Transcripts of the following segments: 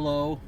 Hello.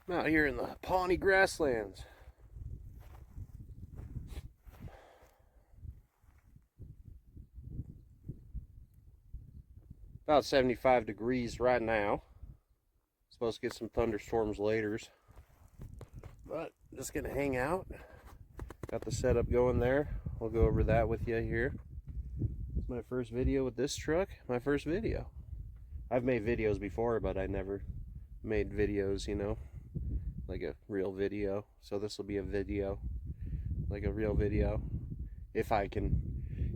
I'm out here in the Pawnee grasslands. About 75 degrees right now. Supposed to get some thunderstorms later, but just gonna hang out. Got the setup going there. I'll go over that with you here. It's my first video with this truck. My first video. I've made videos before, but I never made videos, you know, like a real video. So this will be a video, like a real video, if I can,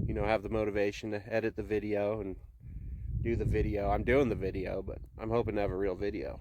you know, have the motivation to edit the video and do the video. I'm doing the video, but I'm hoping to have a real video.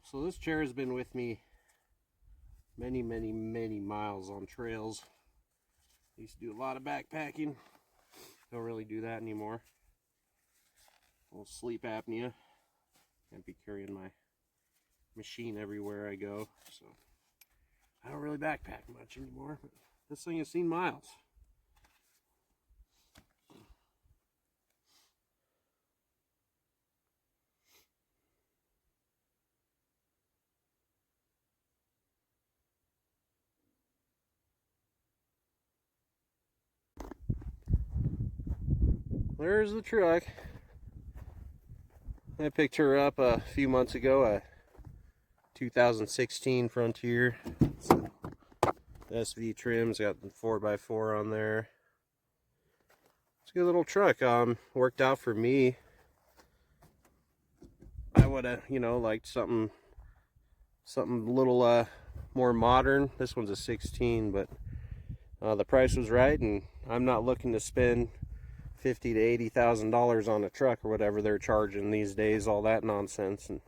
So this chair has been with me many miles on trails. I used to do a lot of backpacking. Don't really do that anymore. A little sleep apnea. Can't be carrying my machine everywhere I go. So I don't really backpack much anymore. But this thing has seen miles. there's the truck. I picked her up a few months ago, a 2016 Frontier. So, SV trim's got the 4x4 on there. It's a good little truck. Worked out for me. I would have, you know, liked something a little more modern. This one's a 16, but the price was right, and I'm not looking to spend $50,000 to $80,000 on a truck or whatever they're charging these days, all that nonsense. And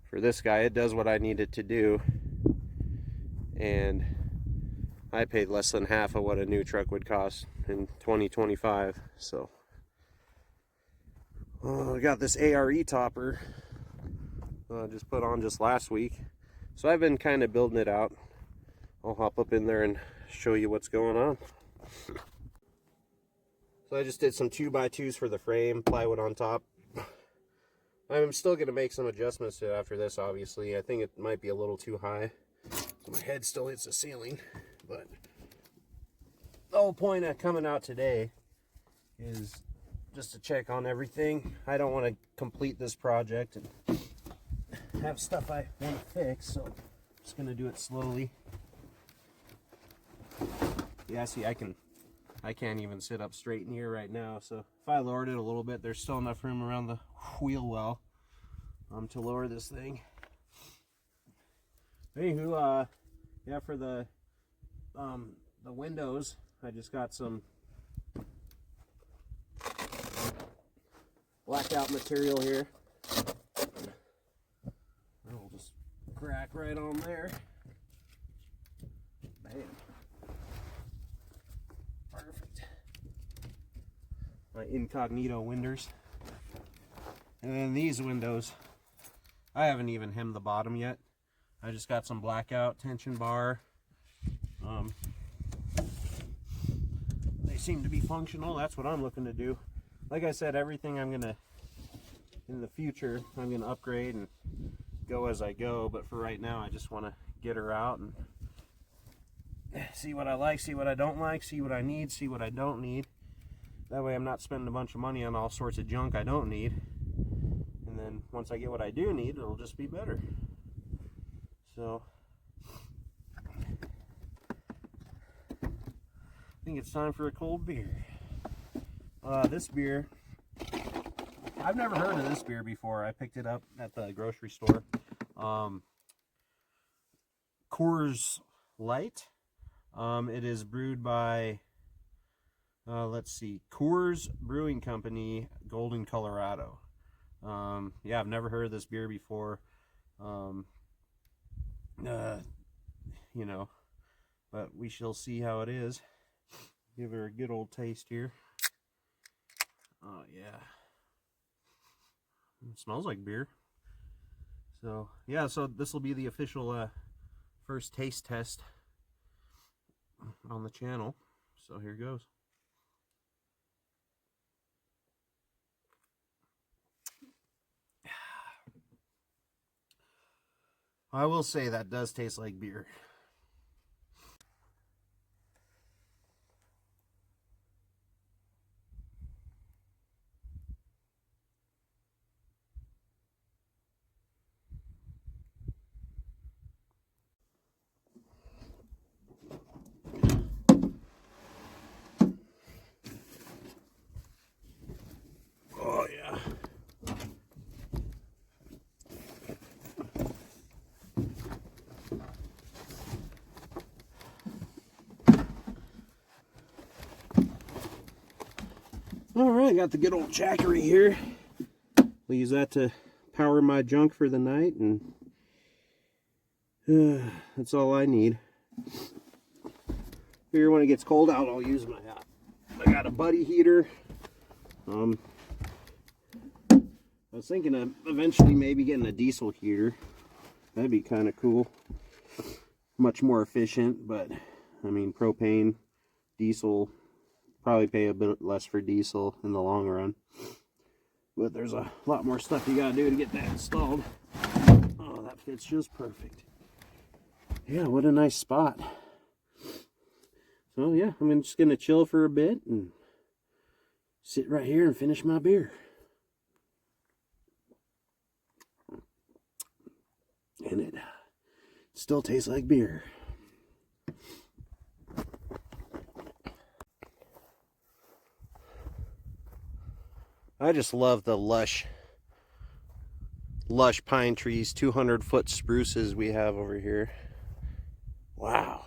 for this guy, it does what I need it to do, and I paid less than half of what a new truck would cost in 2025. So I got this ARE topper just put on just last week, so I've been kind of building it out. I'll hop up in there and show you what's going on. So I just did some 2x2s for the frame, plywood on top. I'm still going to make some adjustments to it after this, obviously. I think it might be a little too high, so my head still hits the ceiling. But the whole point of coming out today is just to check on everything. I don't want to complete this project and have stuff I want to fix, so I'm just going to do it slowly. Yeah, see, I can't even sit up straight in here right now, so if I lowered it a little bit, there's still enough room around the wheel well to lower this thing. Anywho, yeah, for the windows, I just got some blackout material here. I'll just crack right on there. Bam. Perfect. My incognito windows. And then these windows, I haven't even hemmed the bottom yet. I just got some blackout tension bar. They seem to be functional. That's what I'm looking to do. Like I said, everything I'm gonna, in the future, I'm gonna upgrade and go as I go. But for right now, I just want to get her out and see what I like, see what I don't like, see what I need, see what I don't need. That way I'm not spending a bunch of money on all sorts of junk I don't need. And then once I get what I do need, it'll just be better. So I think it's time for a cold beer. This beer, I've never heard of this beer before. I picked it up at the grocery store. Coors Light. It is brewed by, let's see, Coors Brewing Company, Golden, Colorado. Yeah, I've never heard of this beer before. You know, but we shall see how it is. Give her a good old taste here. Oh, yeah. It smells like beer. So, yeah, so this will be the official first taste test on the channel. So here goes. I will say that does taste like beer. Oh yeah. Alright, got the good old Jackery here. We'll use that to power my junk for the night, and that's all I need. Here, when it gets cold out, I'll use my, I got a buddy heater. I was thinking of eventually maybe getting a diesel heater. That'd be kind of cool. Much more efficient, but I mean, propane, diesel, probably pay a bit less for diesel in the long run. But there's a lot more stuff you gotta do to get that installed. Oh, that fits just perfect. Yeah, what a nice spot. So yeah, I'm just gonna chill for a bit and sit right here and finish my beer. And it still tastes like beer. I just love the lush pine trees, 200-foot spruces we have over here. Wow.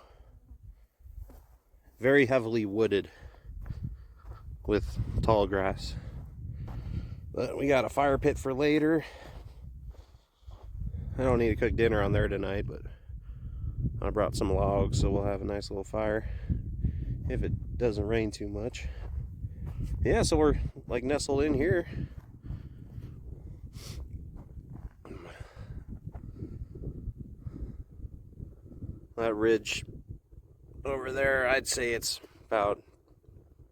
Very heavily wooded with tall grass. But we got a fire pit for later. I don't need to cook dinner on there tonight, but I brought some logs, so we'll have a nice little fire if it doesn't rain too much. Yeah, so we're like nestled in here. That ridge over there, I'd say it's about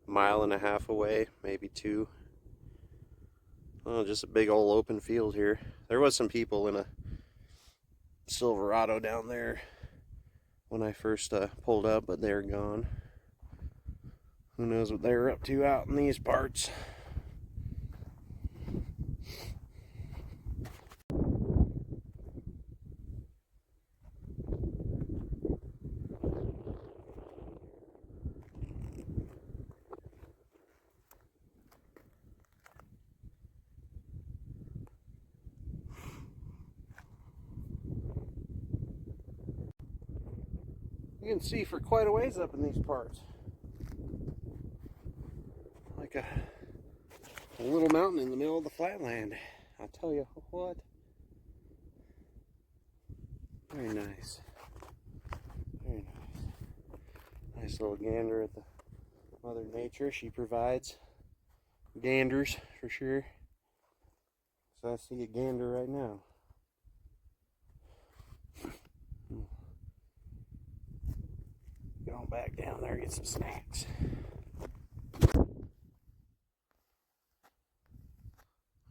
a mile and a half away, maybe 2. Oh, just a big old open field here. There was some people in a Silverado down there when I first pulled up, but they're gone. Who knows what they're up to out in these parts. You can see for quite a ways up in these parts. Like a little mountain in the middle of the flatland. I'll tell you what. Very nice. Very nice. Nice little gander at the Mother Nature. She provides ganders for sure. So I see a gander right now. Going back down there, get some snacks.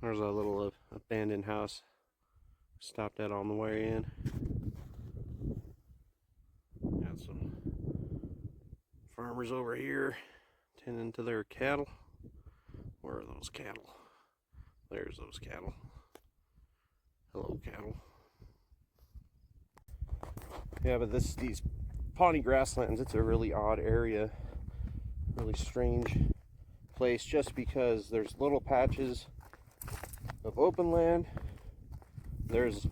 There's a little abandoned house. Stopped at on the way in. Got some farmers over here tending to their cattle. Where are those cattle? There's those cattle. Hello, cattle. Yeah, but these Pawnee grasslands, it's a really odd area. Really strange place just because there's little patches of open land. There's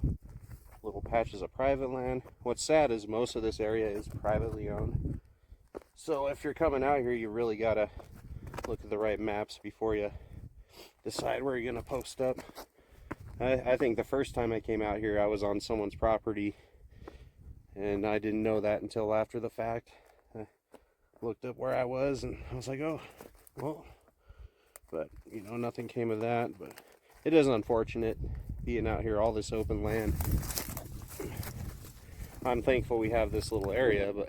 little patches of private land. What's sad is most of this area is privately owned. So if you're coming out here, you really gotta look at the right maps before you decide where you're gonna post up. I think the first time I came out here, I was on someone's property, and I didn't know that until after the fact. I looked up where I was, and I was like, oh, well, but you know, nothing came of that. But it is unfortunate being out here, all this open land. I'm thankful we have this little area, but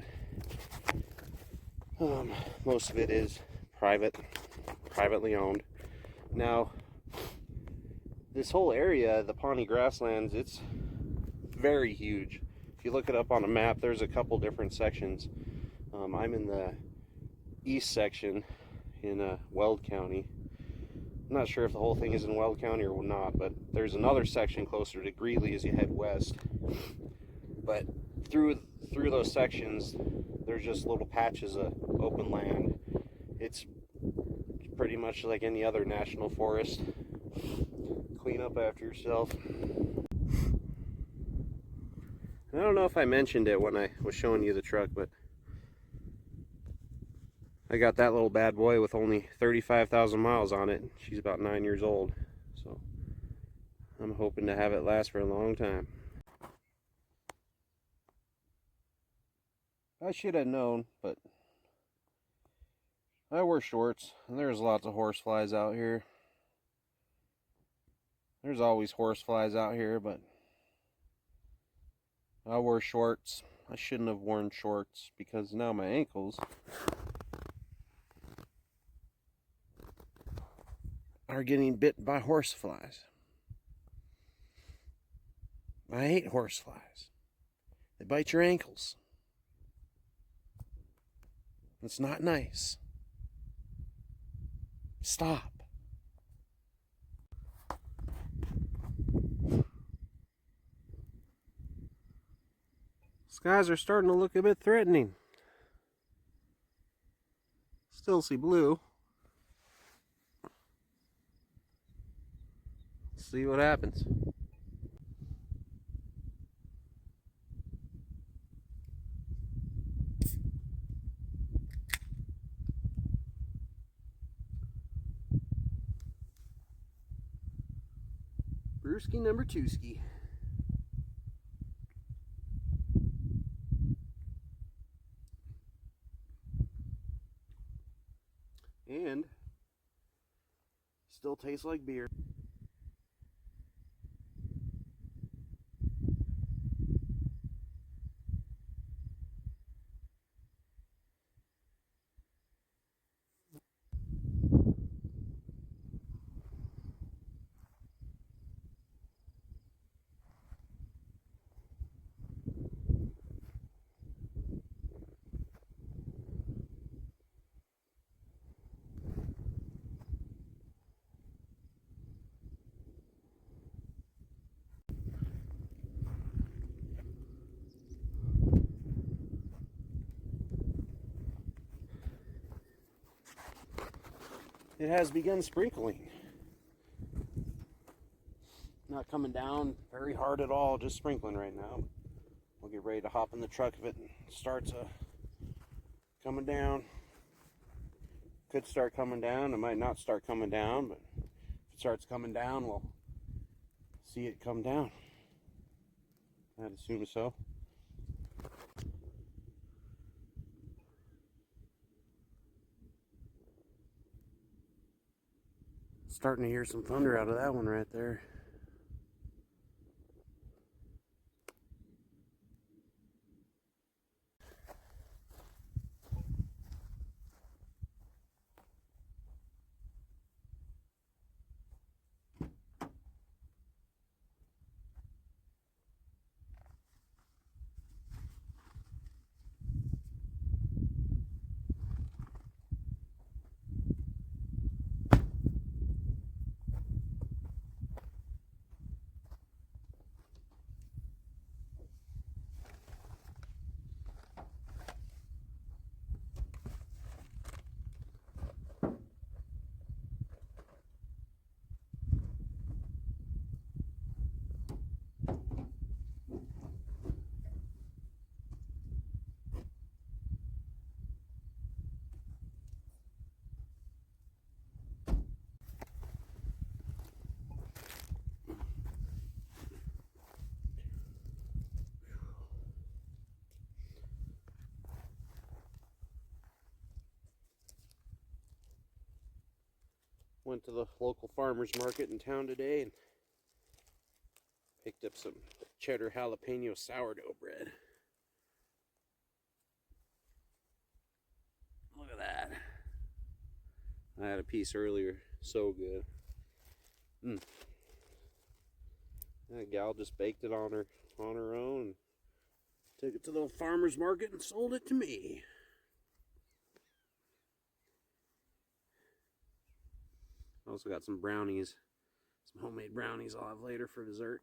most of it is privately owned. Now, this whole area, the Pawnee grasslands, it's very huge. If you look it up on a map, there's a couple different sections. I'm in the east section in Weld County. I'm not sure if the whole thing is in Weld County or not, but there's another section closer to Greeley as you head west. But through those sections, there's just little patches of open land. It's pretty much like any other national forest. Clean up after yourself. I don't know if I mentioned it when I was showing you the truck, but I got that little bad boy with only 35,000 miles on it. She's about 9 years old, so I'm hoping to have it last for a long time. I should have known, but I wear shorts, and there's lots of horse flies out here. There's always horse flies out here, but I wore shorts. I shouldn't have worn shorts because now my ankles are getting bit by horse flies. I hate horse flies. They bite your ankles. It's not nice. Stop. Skies are starting to look a bit threatening. Still see blue. Let's see what happens. Brewski number 2-ski. And still tastes like beer. It has begun sprinkling. Not coming down very hard at all, just sprinkling right now. We'll get ready to hop in the truck if it starts coming down. Could start coming down, it might not start coming down, but if it starts coming down, we'll see it come down. I'd assume so. Starting to hear some thunder out of that one right there. Went to the local farmer's market in town today and picked up some cheddar jalapeno sourdough bread. Look at that. I had a piece earlier. So good. That gal just baked it on her own and took it to the farmer's market and sold it to me. Also got some brownies, some homemade brownies I'll have later for dessert.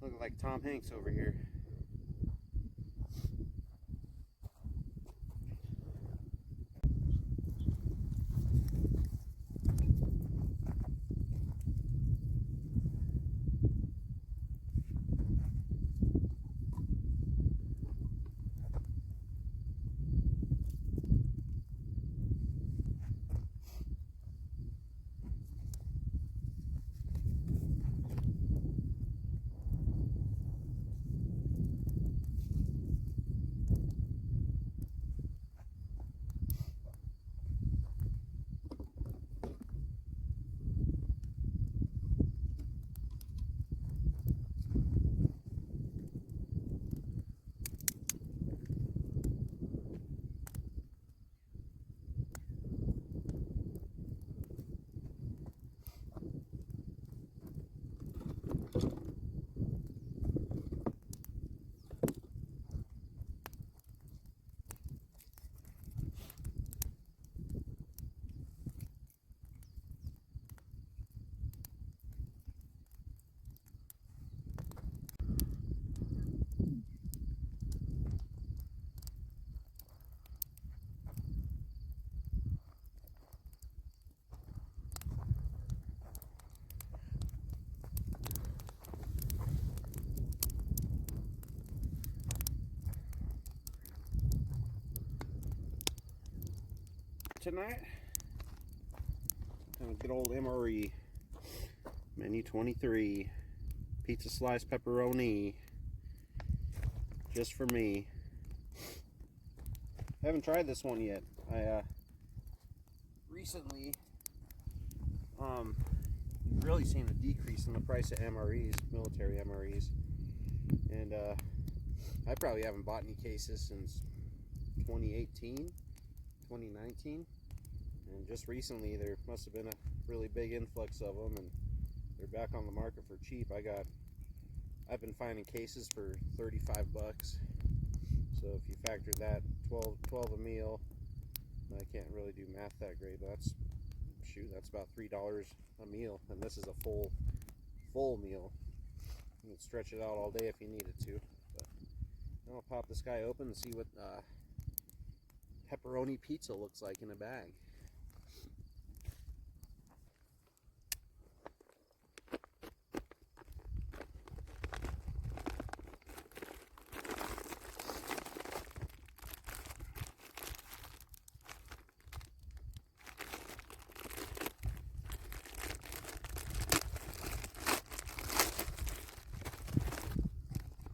Look like Tom Hanks over here. Tonight, I'm gonna get old MRE menu 23 pizza slice pepperoni just for me. I haven't tried this one yet. I recently really seen a decrease in the price of MREs, military MREs, and I probably haven't bought any cases since 2018. 2019, and just recently there must have been a really big influx of them, and they're back on the market for cheap. I've been finding cases for 35 bucks, so if you factor that 12 a meal, I can't really do math that great, but that's about $3 a meal, and this is a full meal. You can stretch it out all day if you needed to. But I'll pop this guy open and see what pepperoni pizza looks like in a bag.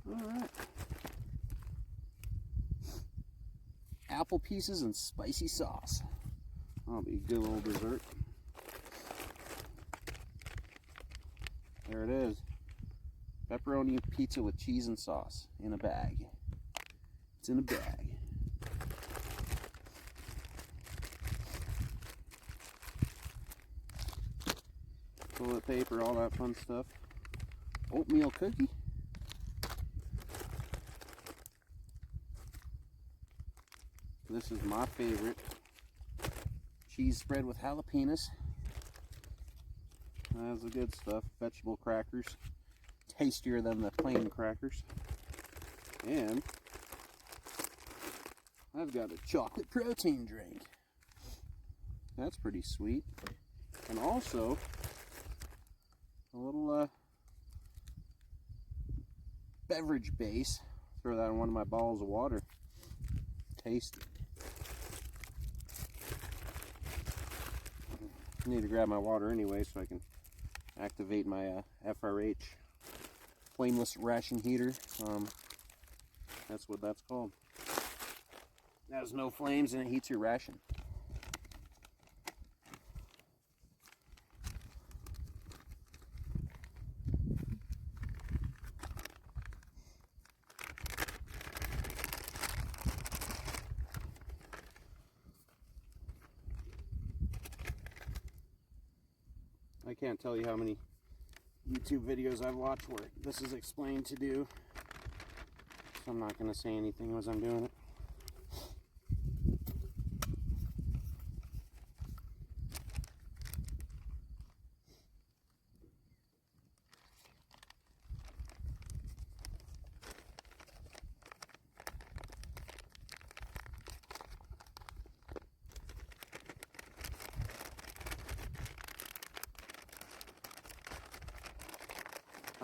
All right. Apple pieces and spicy sauce. That'll be a good little dessert. There it is. Pepperoni pizza with cheese and sauce in a bag. It's in a bag. Toilet paper, all that fun stuff. Oatmeal cookie. This is my favorite. Cheese spread with jalapenos. That's the good stuff. Vegetable crackers. Tastier than the plain crackers. And I've got a chocolate protein drink. That's pretty sweet. And also a little beverage base. Throw that in one of my bottles of water. Tasty. I need to grab my water anyway so I can activate my FRH flameless ration heater. That's what that's called. It has no flames and it heats your ration. I can't tell you how many YouTube videos I've watched where this is explained to do, so I'm not going to say anything as I'm doing it.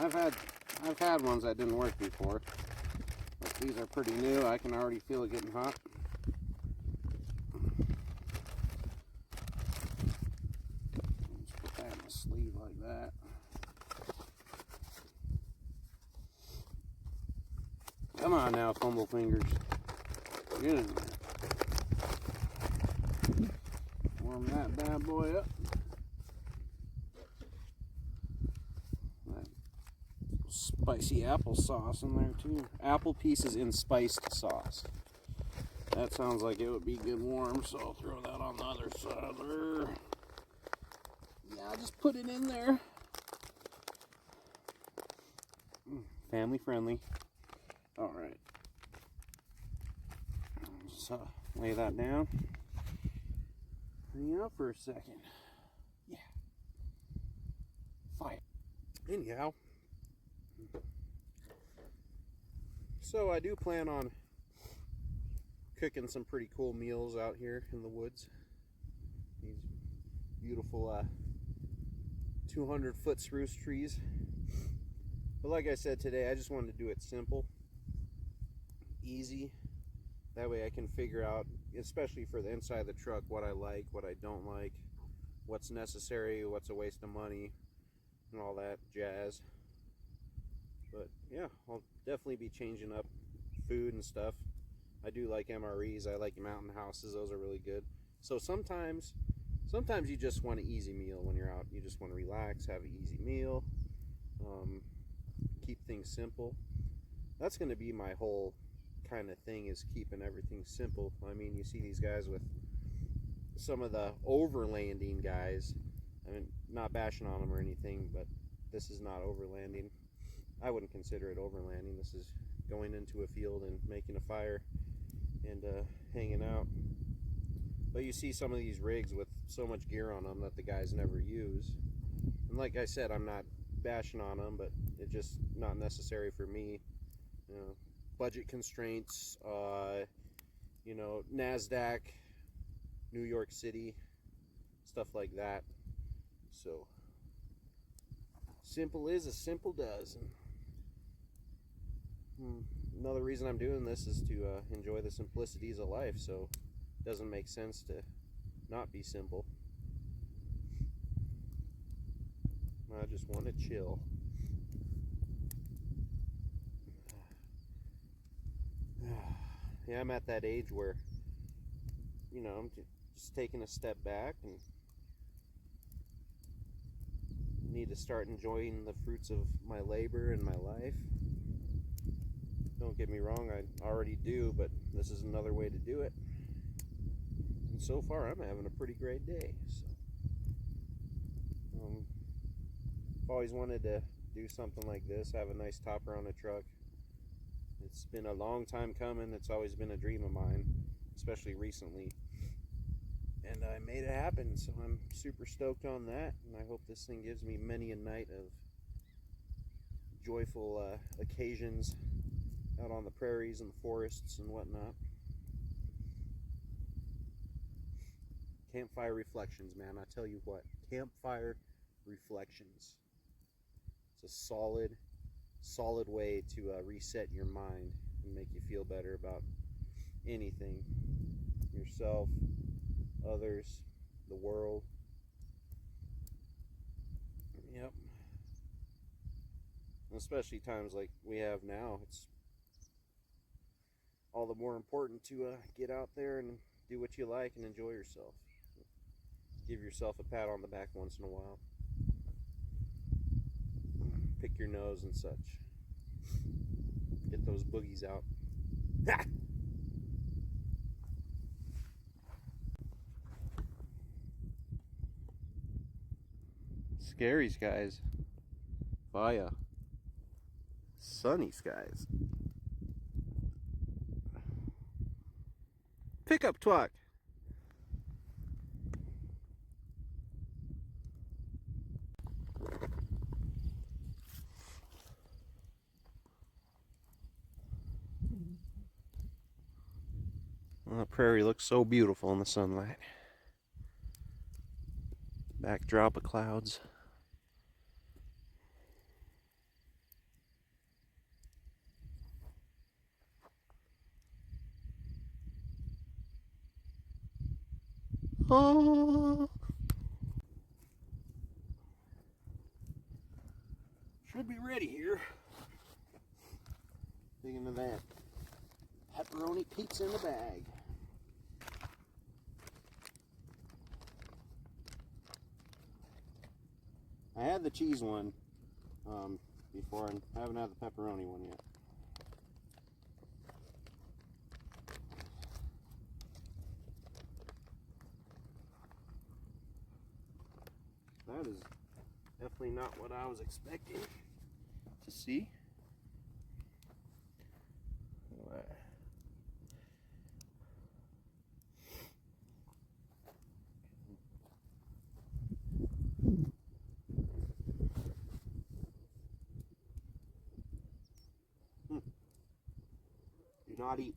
I've had ones that didn't work before. But these are pretty new. I can already feel it getting hot. Just put that in the sleeve like that. Come on now, fumble fingers. Get in there. Warm that bad boy up. That spicy applesauce in there too. Apple pieces in spiced sauce. That sounds like it would be good warm, so I'll throw that on the other side there. Yeah, I'll just put it in there. Family friendly. Alright. Just lay that down. Hang out for a second. Yeah. Fire. Anyhow. So I do plan on cooking some pretty cool meals out here in the woods. These beautiful 200-foot spruce trees. But like I said today, I just wanted to do it simple, easy. That way I can figure out, especially for the inside of the truck, what I like, what I don't like, what's necessary, what's a waste of money, and all that jazz. But yeah, I'll definitely be changing up food and stuff. I do like MREs. I like mountain houses. Those are really good. So sometimes you just want an easy meal when you're out. You just want to relax, have an easy meal, keep things simple. That's going to be my whole kind of thing, is keeping everything simple. I mean, you see these guys with some of the overlanding guys. I mean, not bashing on them or anything, but this is not overlanding. I wouldn't consider it overlanding. This is going into a field and making a fire and hanging out. But you see some of these rigs with so much gear on them that the guys never use. And like I said, I'm not bashing on them, but it's just not necessary for me. You know, budget constraints, you know, NASDAQ, New York City, stuff like that. So simple is as simple does. And another reason I'm doing this is to enjoy the simplicities of life, so it doesn't make sense to not be simple. I just want to chill. Yeah, I'm at that age where, you know, I'm just taking a step back and need to start enjoying the fruits of my labor and my life. Don't get me wrong, I already do, but this is another way to do it. And so far, I'm having a pretty great day. So, I've always wanted to do something like this, have a nice topper on a truck. It's been a long time coming. It's always been a dream of mine, especially recently. And I made it happen, so I'm super stoked on that. And I hope this thing gives me many a night of joyful occasions out on the prairies and the forests and whatnot. Campfire reflections, man. I tell you what, campfire reflections. It's a solid way to reset your mind and make you feel better about anything. Yourself, others, the world. Yep. And especially times like we have now, it's all the more important to get out there and do what you like and enjoy yourself. Give yourself a pat on the back once in a while. Pick your nose and such. Get those boogies out. Ha! Scary skies via sunny skies. Pickup truck. Well, the prairie looks so beautiful in the sunlight. Backdrop of clouds. Oh. Should be ready here. Dig into that pepperoni pizza in the bag. I had the cheese one before, and I haven't had the pepperoni one yet. That is definitely not what I was expecting to see. Do not eat.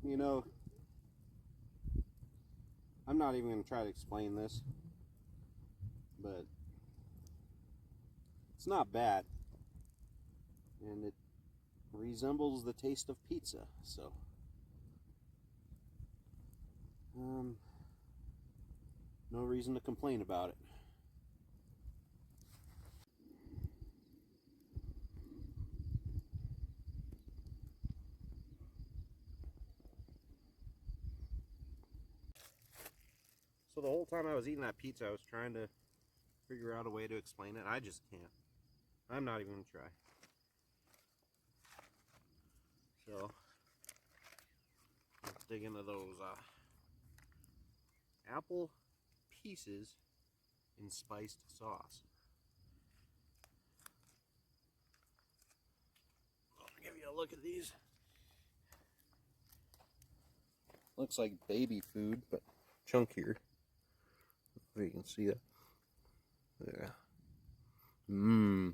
You know, I'm not even going to try to explain this, but it's not bad, and it resembles the taste of pizza, so no reason to complain about it. So the whole time I was eating that pizza, I was trying to figure out a way to explain it. I just can't. I'm not even going to try. So let's dig into those apple pieces in spiced sauce. I'll give you a look at these. Looks like baby food, but chunkier. If you can see that. Yeah. Mmm.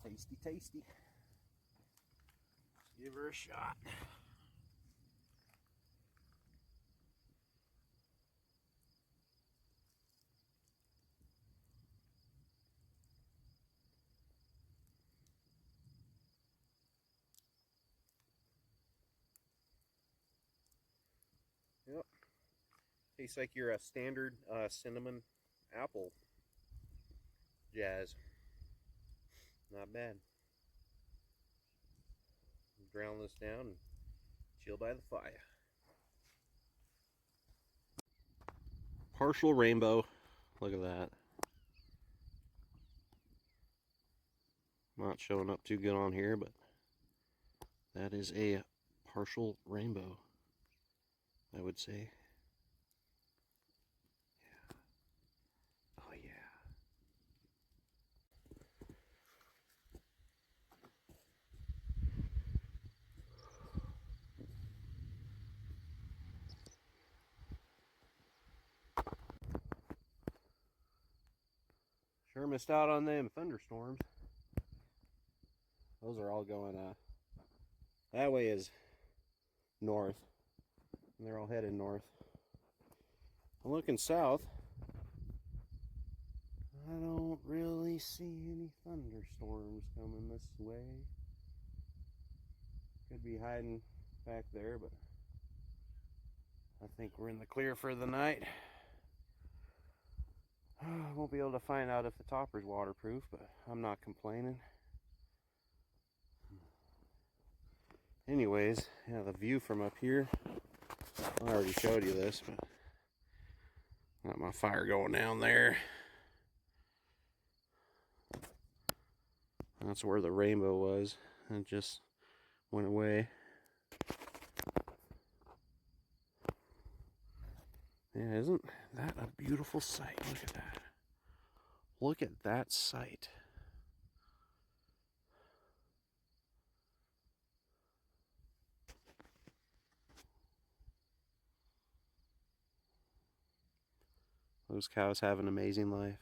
Tasty, tasty. Let's give her a shot. Yep. Tastes like you're a standard cinnamon apple jazz. Not bad. Drown this down and chill by the fire. Partial rainbow. Look at that. Not showing up too good on here, but that is a partial rainbow, I would say. Yeah. Oh yeah. Sure missed out on them thunderstorms. Those are all going that way is north, and they're all headed north. I'm looking south. I don't really see any thunderstorms coming this way. Could be hiding back there, but I think we're in the clear for the night. Won't be able to find out if the topper's waterproof, but I'm not complaining. Anyways, yeah, the view from up here, I already showed you this, but got my fire going down there. That's where the rainbow was. It just went away. Yeah, isn't that a beautiful sight? Look at that. Look at that sight. Those cows have an amazing life.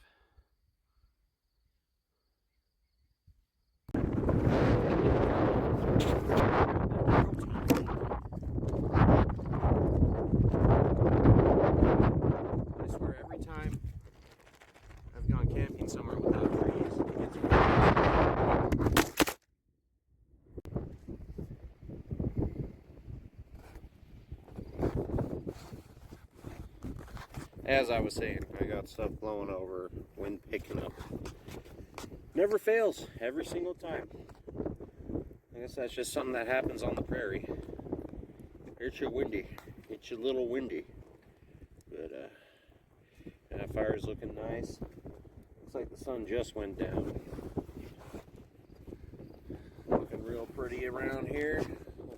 as I was saying, I got stuff blowing over, wind picking up. Never fails, every single time. I guess that's just something that happens on the prairie. It's your windy. It's your little windy. But that fire's looking nice. Looks like the sun just went down. Looking real pretty around here.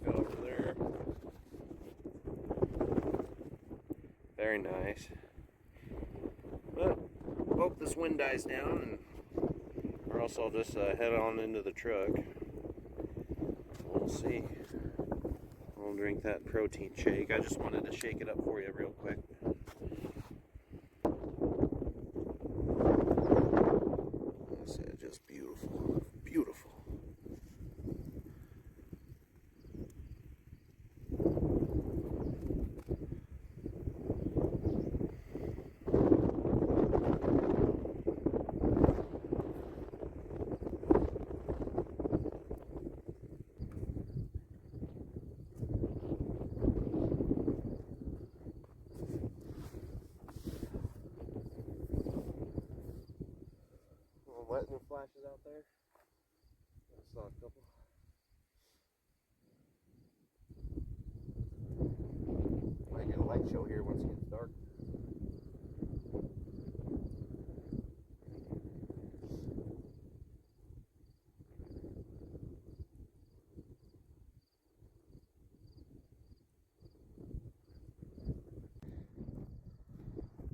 Look over there. Very nice. But hope this wind dies down, or else I'll just head on into the truck. We'll see. I'll drink that protein shake. I just wanted to shake it up for you real quick. That's just beautiful. Beautiful. Lightning flashes out there. I saw a couple. Might get a light show here once it gets dark.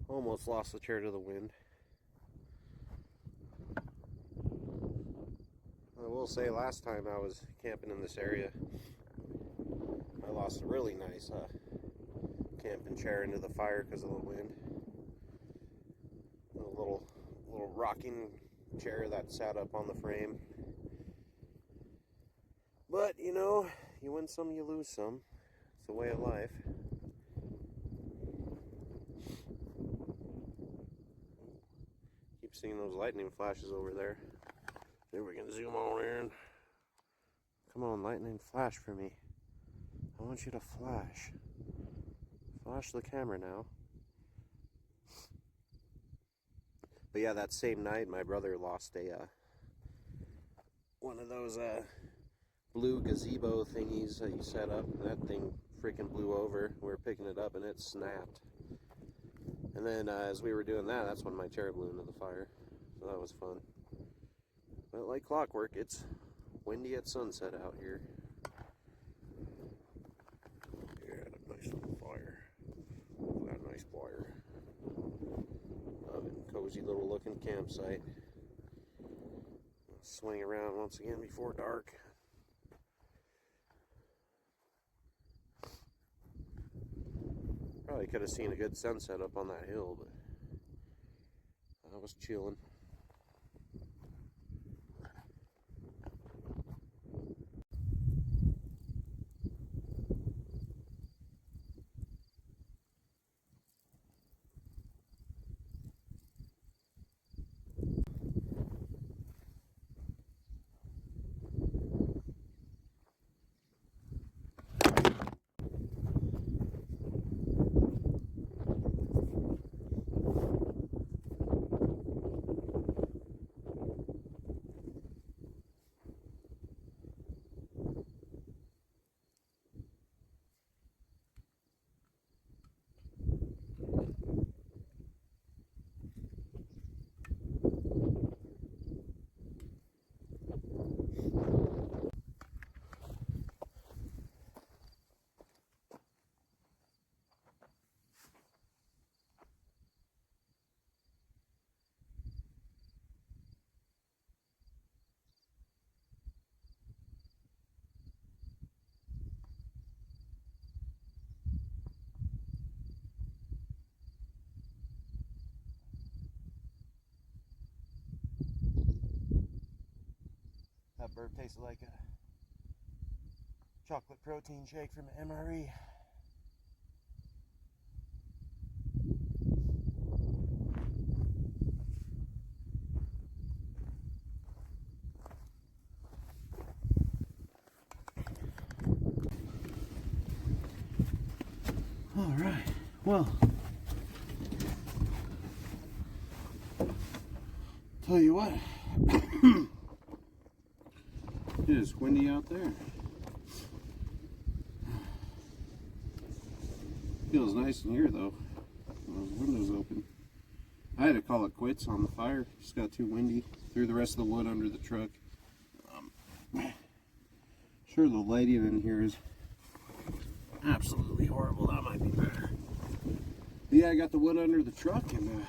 Almost lost the chair to the wind. I will say, last time I was camping in this area, I lost a really nice camping chair into the fire because of the wind. A little rocking chair that sat up on the frame. But you know, you win some, you lose some. It's the way of life. Keep seeing those lightning flashes over there. Maybe we can zoom on in. Come on, lightning, flash for me. I want you to flash. Flash the camera now. But yeah, that same night, my brother lost a one of those blue gazebo thingies that you set up. That thing freaking blew over. We were picking it up and it snapped. And then as we were doing that, that's when my chair blew into the fire. So that was fun. But like clockwork, it's windy at sunset out here. Yeah, a nice little fire. Look at that nice fire. Cozy little looking campsite. Swing around once again before dark. Probably could have seen a good sunset up on that hill, but I was chilling. That burp tasted like a chocolate protein shake from MRE. All right, well, Tell you what, it is windy out there. Feels nice in here though. Those windows open. I had to call it quits on the fire. Just got too windy. Threw the rest of the wood under the truck. Sure, the lighting in here is absolutely horrible. That might be better. But yeah, I got the wood under the truck, and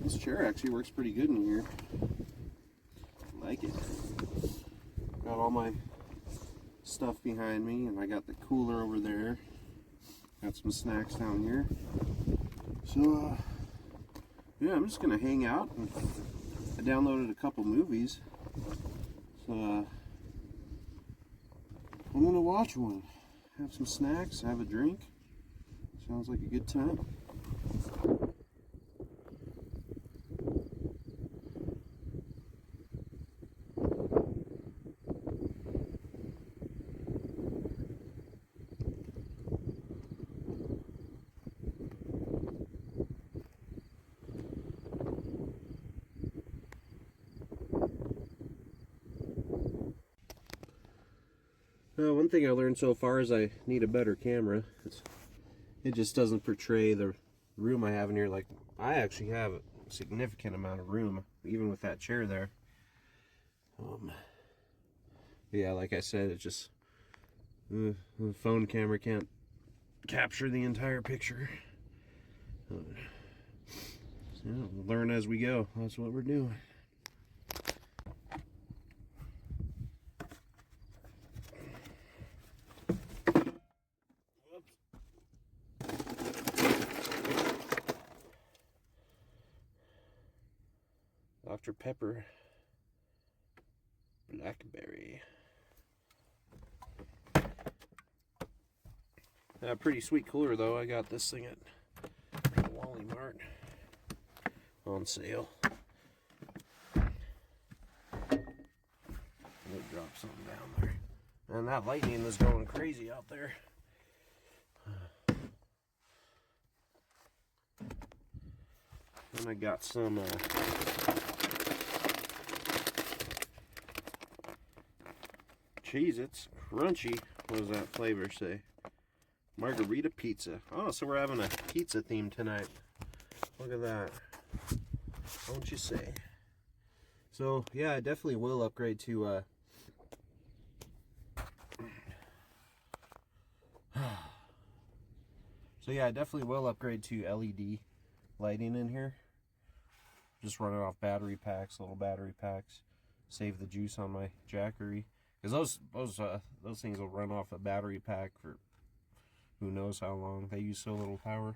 this chair actually works pretty good in here. I like it. Got all my stuff behind me, and I got the cooler over there. Got some snacks down here. So, yeah, I'm just gonna hang out. And I downloaded a couple movies, so I'm gonna watch one. Have some snacks, have a drink. Sounds like a good time. One thing I learned so far is I need a better camera. It just doesn't portray the room I have in here. Like, I actually have a significant amount of room, even with that chair there. Yeah, like I said, it just the phone camera can't capture the entire picture. So, learn as we go. That's what we're doing. Dr. Pepper, blackberry. Pretty sweet cooler though. I got this thing at Wally Mart on sale. Let me drop something down there. And that lightning is going crazy out there. And I got some Cheez-Its, crunchy. What does that flavor say? Margarita pizza. Oh, so we're having a pizza theme tonight. Look at that. Don't you say? So yeah, I definitely will upgrade to so yeah, I definitely will upgrade to LED lighting in here. Just running off battery packs, little battery packs. Save the juice on my jackery. Because those things will run off a battery pack for who knows how long. They use so little power.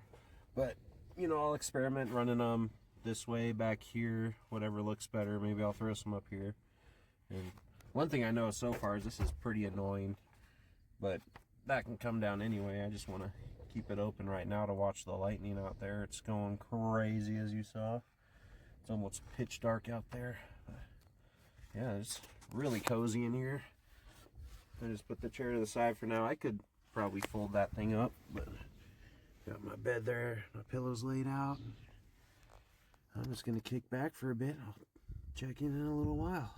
But, you know, I'll experiment running them this way, back here, whatever looks better. Maybe I'll throw some up here. And one thing I know so far is this is pretty annoying. But that can come down anyway. I just want to keep it open right now to watch the lightning out there. It's going crazy, as you saw. It's almost pitch dark out there. Yeah, it's really cozy in here. I just put the chair to the side for now. I could probably fold that thing up, but got my bed there, my pillows laid out. I'm just gonna kick back for a bit. I'll check in a little while.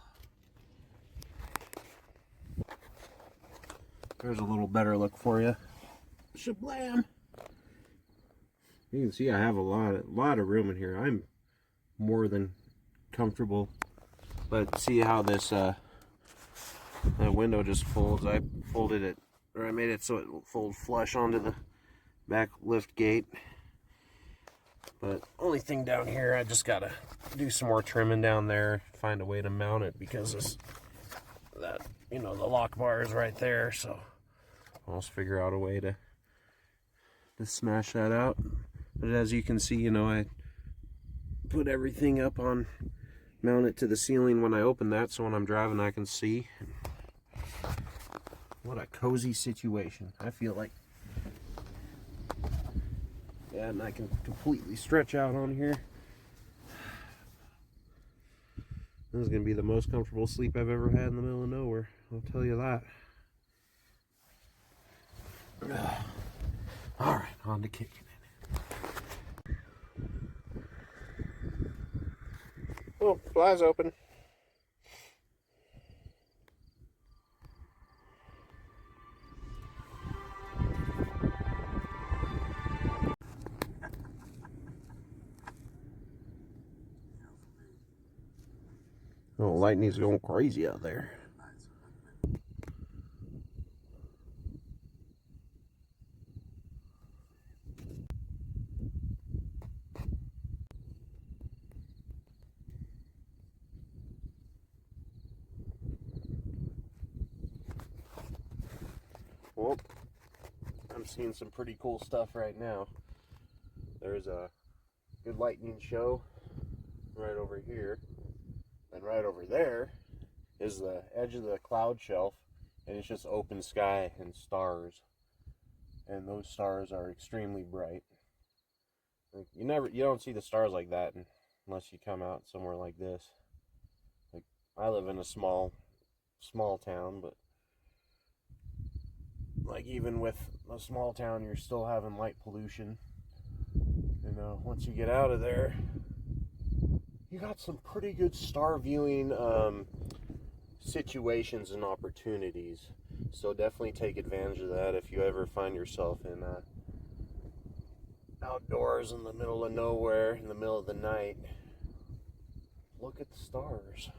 There's a little better look for you. Shablam! You can see I have a lot of room in here. I'm more than comfortable. But see how this that window just folds. I folded it, or I made it so it will fold flush onto the back lift gate. But only thing down here, I just gotta do some more trimming down there, find a way to mount it, because that, you know, the lock bar is right there. So I'll just figure out a way to smash that out. But as you can see, you know, I put everything up on, mount it to the ceiling when I open that, so when I'm driving I can see. What a cozy situation. I feel like. Yeah, and I can completely stretch out on here. This is going to be the most comfortable sleep I've ever had in the middle of nowhere. I'll tell you that. Alright, on to kicking it. Oh, fly's open. Oh, lightning's going crazy out there. Well, I'm seeing some pretty cool stuff right now. There's a good lightning show right over here. And right over there is the edge of the cloud shelf, and it's just open sky and stars. And those stars are extremely bright. Like, you don't see the stars like that unless you come out somewhere like this. Like, I live in a small town, but like, even with a small town, you're still having light pollution. And once you get out of there, you got some pretty good star viewing situations and opportunities. So definitely take advantage of that if you ever find yourself in outdoors in the middle of nowhere, in the middle of the night. Look at the stars.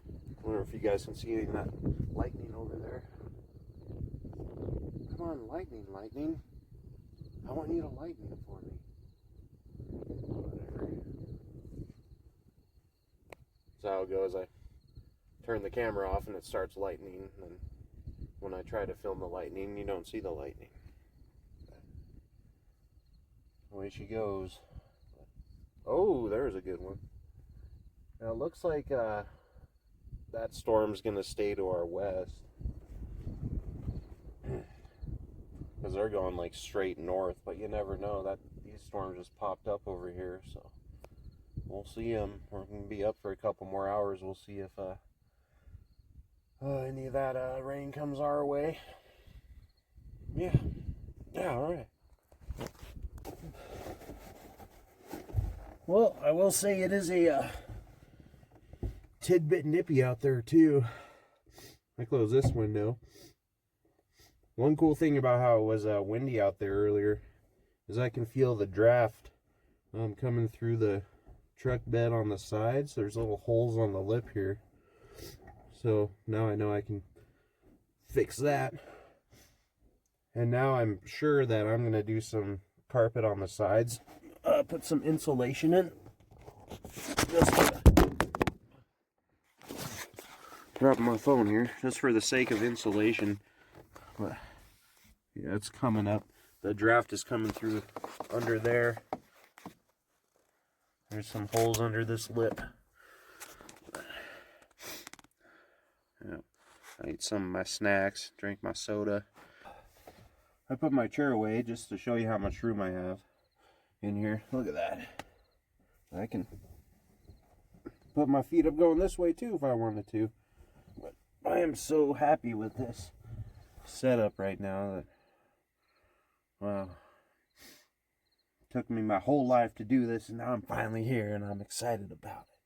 I wonder if you guys can see that lightning over there. Come on, lightning. I want you to lightning for me. Whatever. That's how it goes. I turn the camera off and it starts lightning, and when I try to film the lightning, you don't see the lightning. Away she goes. Oh, there's a good one. Now it looks like that storm's gonna stay to our west, because they're going like straight north, but you never know. That these storms just popped up over here, so we'll see them. We're gonna be up for a couple more hours. We'll see if any of that rain comes our way. Yeah, all right. Well, I will say it is a tidbit nippy out there too. I close this window. One cool thing about how it was windy out there earlier is I can feel the draft coming through the truck bed on the sides. There's little holes on the lip here. So now I know I can fix that. And now I'm sure that I'm going to do some carpet on the sides. Put some insulation in. Just dropping my phone here, just for the sake of insulation. But yeah, it's coming up. The draft is coming through under there. There's some holes under this lip. Yeah. I ate some of my snacks, drank my soda. I put my chair away just to show you how much room I have in here. Look at that. I can put my feet up going this way too if I wanted to. But I am so happy with this setup right now that, wow, it took me my whole life to do this, and now I'm finally here and I'm excited about it.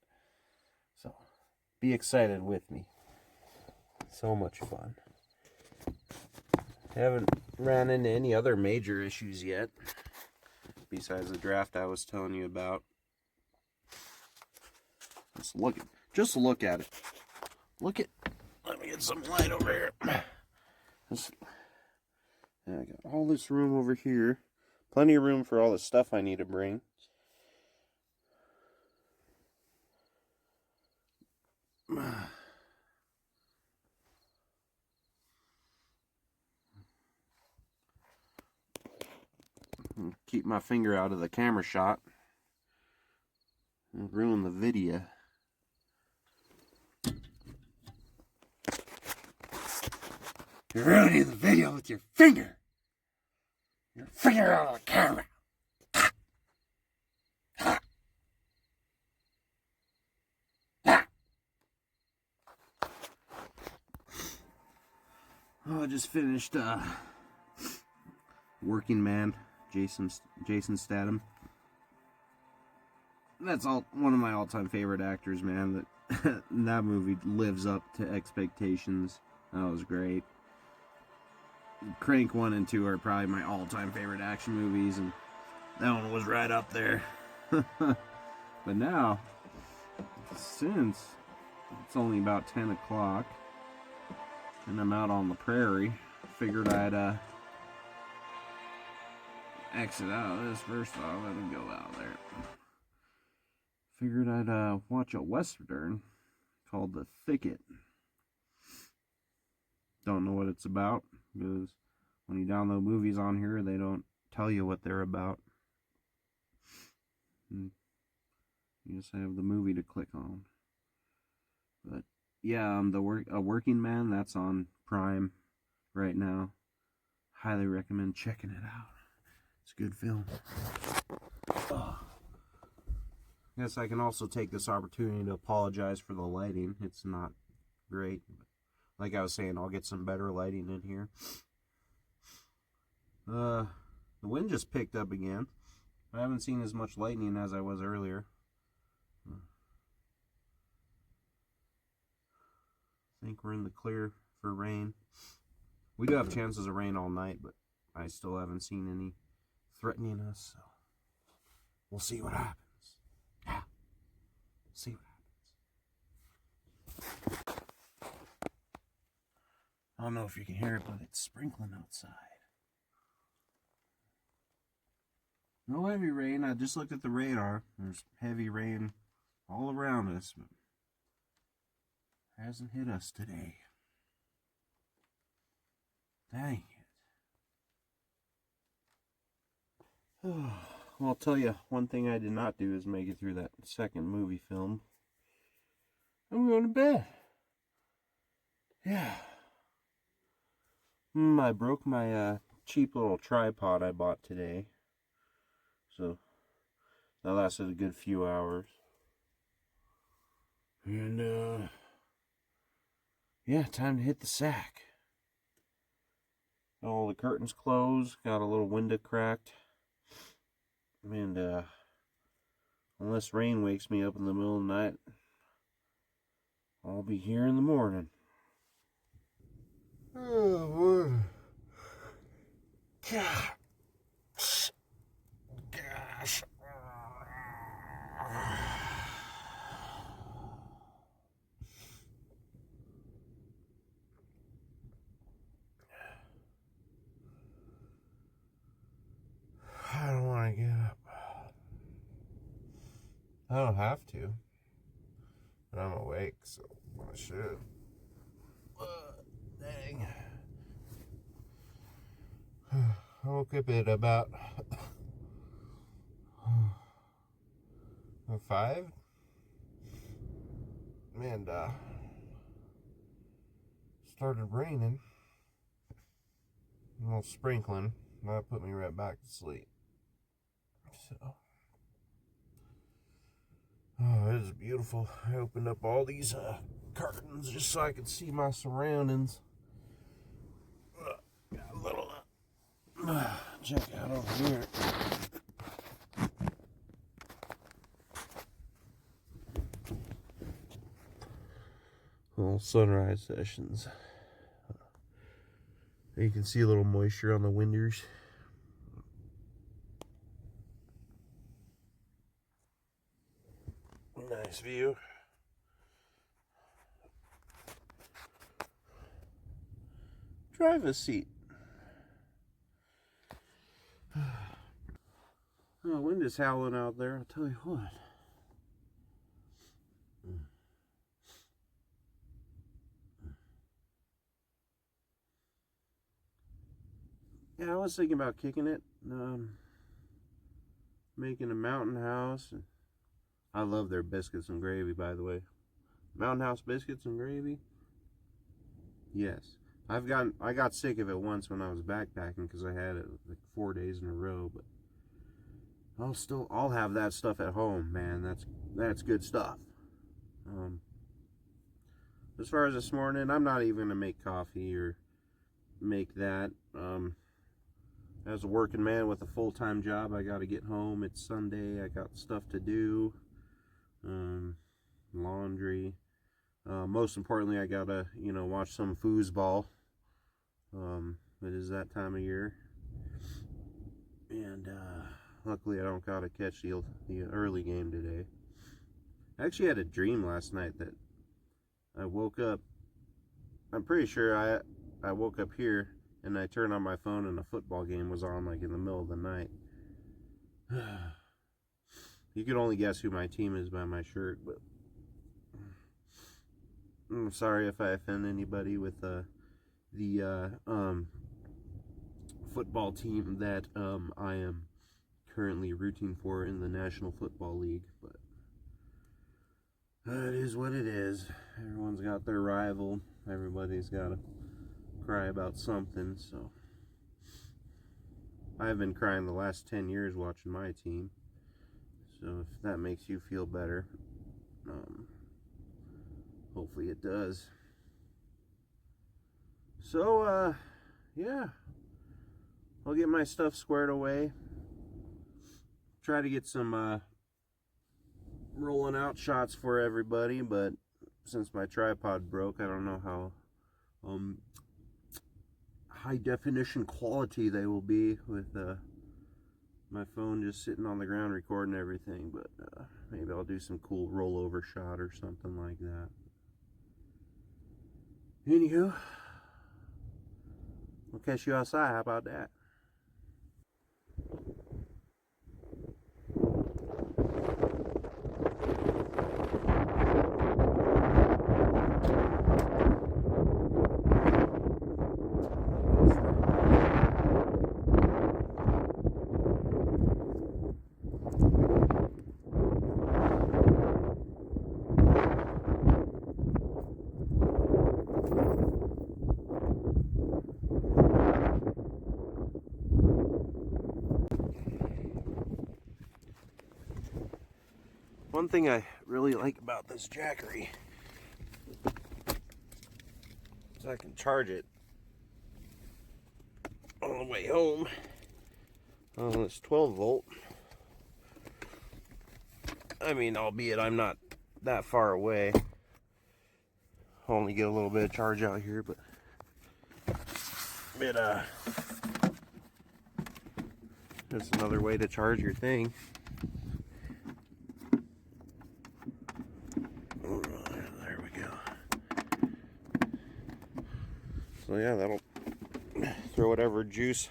So be excited with me. So much fun. I haven't ran into any other major issues yet besides the draft I was telling you about. Just look at it. Let me get some light over here. I got all this room over here. Plenty of room for all the stuff I need to bring. Keep my finger out of the camera shot and ruin the video. You're ruining the video with your finger. Your finger out of the camera. Oh, I just finished Working Man, Jason Statham. that's all one of my all-time favorite actors, man. That that movie lives up to expectations. That was great. Crank 1 and 2 are probably my all-time favorite action movies, and that one was right up there. But now, since it's only about 10 o'clock and I'm out on the prairie, figured I'd exit out of this first off. Let me go out there. Figured I'd watch a western called The Thicket. Don't know what it's about, because when you download movies on here, they don't tell you what they're about. You just have the movie to click on. But yeah, A Working Man, that's on Prime right now. Highly recommend checking it out. It's a good film. Guess I can also take this opportunity to apologize for the lighting. It's not great. Like I was saying, I'll get some better lighting in here. The wind just picked up again. I haven't seen as much lightning as I was earlier. I think we're in the clear for rain. We do have chances of rain all night, but I still haven't seen any threatening us, so we'll see what happens. Yeah, see what happens. I don't know if you can hear it, but it's sprinkling outside. No heavy rain. I just looked at the radar. There's heavy rain all around us, but it hasn't hit us today. Dang it. Well, I'll tell you, one thing I did not do is make it through that second movie film. I'm going to bed. Yeah. I broke my cheap little tripod I bought today. So, that lasted a good few hours. And, yeah, time to hit the sack. All the curtains closed, got a little window cracked. And, unless rain wakes me up in the middle of the night, I'll be here in the morning. Oh, boy. Gosh. I don't want to get up. I don't have to. But I'm awake, so I should. Dang. I woke up at about 5. And started raining. A little sprinkling. That put me right back to sleep. So, oh, it is beautiful. I opened up all these curtains just so I could see my surroundings. Got a little check out over here. Little sunrise sessions. You can see a little moisture on the windows. Nice view. Driver's seat. Oh, wind is howling out there, I'll tell you what. Yeah, I was thinking about kicking it, making a mountain house. I love their biscuits and gravy, by the way. Mountain House biscuits and gravy. Yes, I got sick of it once when I was backpacking because I had it like 4 days in a row. But I'll have that stuff at home, man. That's good stuff. As far as this morning, I'm not even gonna make coffee or make that. As a working man with a full-time job, I got to get home. It's Sunday. I got stuff to do. laundry. Most importantly, I gotta, watch some foosball. It is that time of year. And luckily I don't gotta catch the early game today. I actually had a dream last night that I woke up. I'm pretty sure I woke up here and I turned on my phone and a football game was on, like, in the middle of the night. You could only guess who my team is by my shirt, but I'm sorry if I offend anybody with the football team that I am currently rooting for in the National Football League, but it is what it is. Everyone's got their rival. Everybody's got to cry about something, so I've been crying the last 10 years watching my team, so if that makes you feel better, hopefully it does. So, yeah, I'll get my stuff squared away, try to get some rolling out shots for everybody, but since my tripod broke, I don't know how high definition quality they will be with my phone just sitting on the ground recording everything, but maybe I'll do some cool rollover shot or something like that. Anywho, I'll catch you outside. How about that? One thing I really like about this Jackery is I can charge it on the way home on this 12 volt. I mean, albeit I'm not that far away. I'll only get a little bit of charge out here, but it's another way to charge your thing. There we go. So yeah, that'll throw whatever juice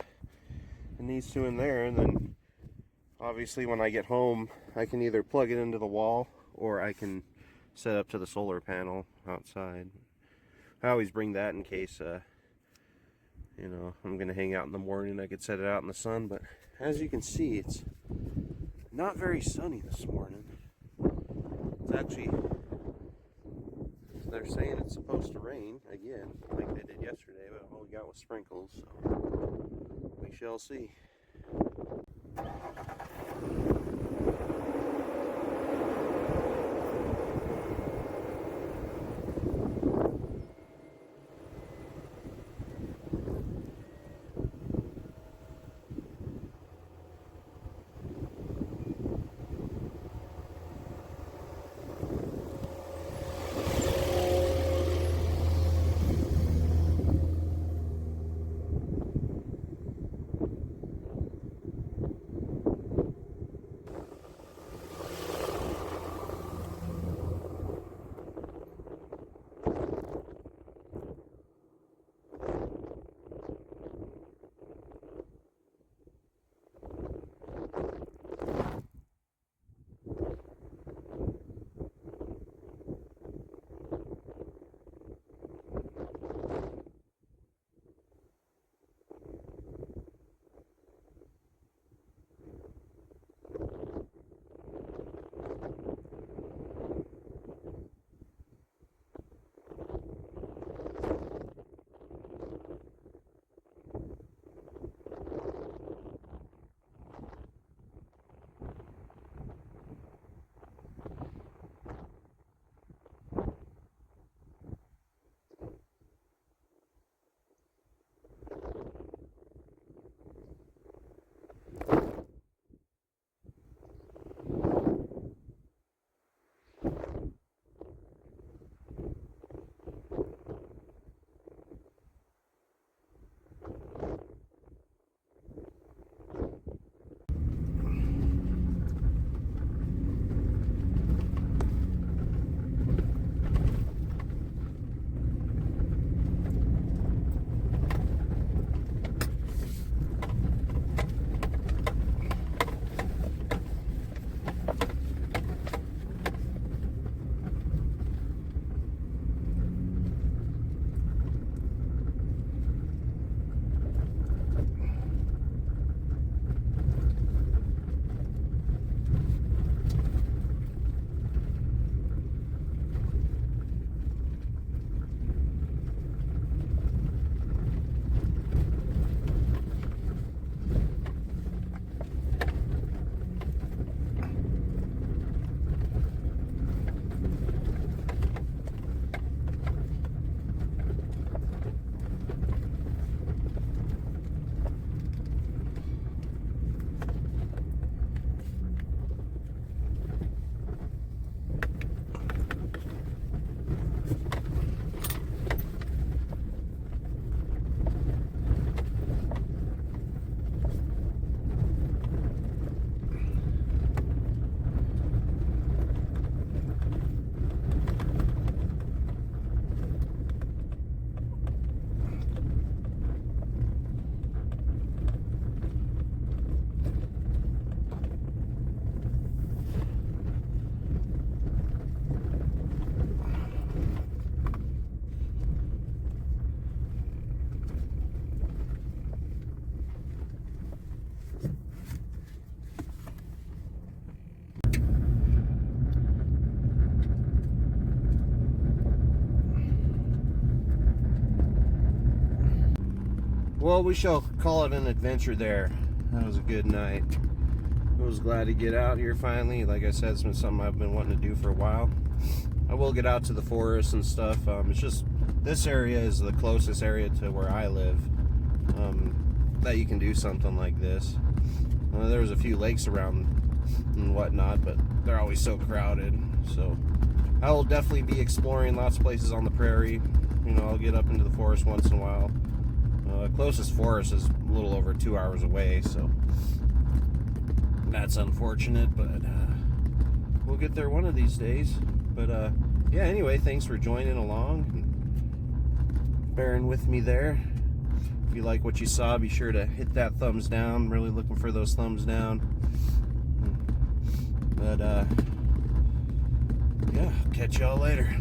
it needs to in there, and then obviously when I get home I can either plug it into the wall or I can set up to the solar panel outside. I always bring that in case I'm gonna hang out in the morning. I could set it out in the sun, but as you can see, it's not very sunny this morning. It's actually, they're saying it's supposed to rain again, like they did yesterday, but all we got was sprinkles, so we shall see. well, we shall call it an adventure there. That was a good night. I was glad to get out here finally. Like I said, it's been something I've been wanting to do for a while. I will get out to the forest and stuff. It's just, this area is the closest area to where I live that you can do something like this. There's a few lakes around and whatnot, but they're always so crowded. So I will definitely be exploring lots of places on the prairie. You know, I'll get up into the forest once in a while. Closest forest is a little over 2 hours away, so that's unfortunate, but we'll get there one of these days. But yeah, anyway, thanks for joining along and bearing with me there. If you like what you saw, be sure to hit that thumbs down. I'm really looking for those thumbs down. But yeah, catch y'all later.